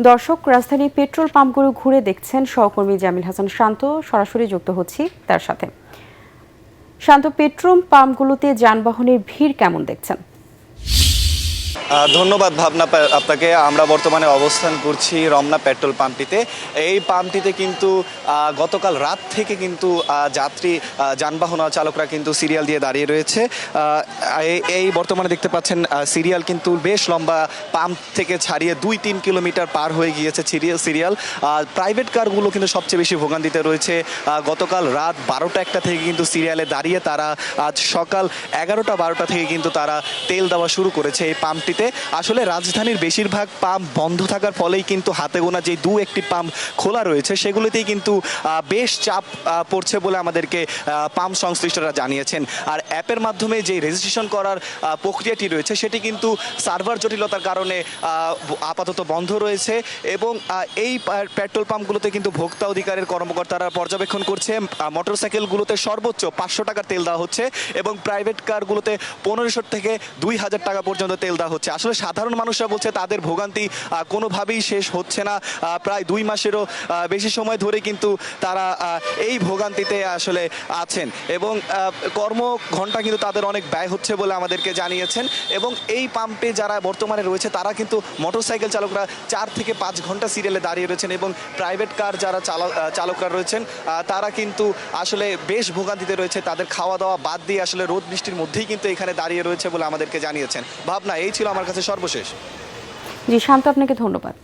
দর্শক, রাজধানীর পেট্রোল পাম্পগুলো ঘুরে দেখছেন সহকর্মী জামিল হাসান শান্ত। সরাসরি যুক্ত হচ্ছি তার সাথে। শান্ত, পেট্রোল পাম্পগুলোতে যানবাহনের ভিড় কেমন দেখছেন? ধন্যবাদ ভাবনা আপনাকে। আমরা বর্তমানে অবস্থান করছি রমনা পেট্রোল পাম্পটিতে। এই পাম্পটিতে কিন্তু গতকাল রাত থেকে কিন্তু যাত্রী যানবাহন চালকরা কিন্তু সিরিয়াল দিয়ে দাঁড়িয়ে রয়েছে। এই বর্তমানে দেখতে পাচ্ছেন সিরিয়াল কিন্তু বেশ লম্বা, পাম্প থেকে ছাড়িয়ে 2-3 কিলোমিটার পার হয়ে গিয়েছে সিরিয়াল। প্রাইভেট কারগুলো কিন্তু সবচেয়ে বেশি ভোগান্তিতে রয়েছে। গতকাল রাত 12টা-1টা থেকে কিন্তু সিরিয়ালে দাঁড়িয়ে তারা আজ সকাল 11টা-12টা থেকে কিন্তু তারা তেল দেওয়া শুরু করেছে এই পাম্পটিতে। আসলে রাজধানীর বেশিরভাগ পাম্প বন্ধ থাকার ফলেই কিন্তু হাতে গোনা যে 2-1টি পাম্প খোলা রয়েছে সেগুলিতেই কিন্তু বেশ চাপ পড়ছে বলে আমাদেরকে পাম্প সংশ্লিষ্টরা জানিয়েছেন। আর অ্যাপের মাধ্যমে যে রেজিস্ট্রেশন করার প্রক্রিয়াটি রয়েছে সেটি কিন্তু সার্ভার জটিলতার কারণে আপাতত বন্ধ রয়েছে। এবং এই পেট্রোল পাম্পগুলোতে কিন্তু ভোক্তা অধিকারের কর্মকর্তারা পর্যবেক্ষণ করছে। মোটরসাইকেলগুলোতে সর্বোচ্চ 500 টাকার তেল দেওয়া হচ্ছে এবং প্রাইভেট কারগুলোতে 1500 থেকে 2000 টাকা পর্যন্ত তেল দেওয়া হচ্ছে। আসলে সাধারণ মানুষরা বলছে তাদের ভোগান্তি কোনোভাবেই শেষ হচ্ছে না। প্রায় 2 মাসেরও বেশি সময় ধরে কিন্তু তারা এই ভোগান্তিতে আসলে আছেন এবং কর্ম ঘন্টা কিন্তু তাদের অনেক ব্যয় হচ্ছে বলে আমাদেরকে জানিয়েছেন। এবং এই পাম্পে যারা বর্তমানে রয়েছে তারা কিন্তু মোটরসাইকেল চালকরা 4 থেকে 5 ঘন্টা সিরিয়ালে দাঁড়িয়ে রয়েছেন এবং প্রাইভেট কার যারা চালকরা রয়েছেন তারা কিন্তু আসলে বেশ ভোগান্তিতে রয়েছে। তাদের খাওয়া দাওয়া বাদ দিয়ে আসলে রোদ বৃষ্টির মধ্যেই কিন্তু এখানে দাঁড়িয়ে রয়েছে বলে আমাদেরকে জানিয়েছেন। ভাবনা, এই ছিল আমার কাছে সর্বশেষ। জি শান্ত, আপনাকে ধন্যবাদ।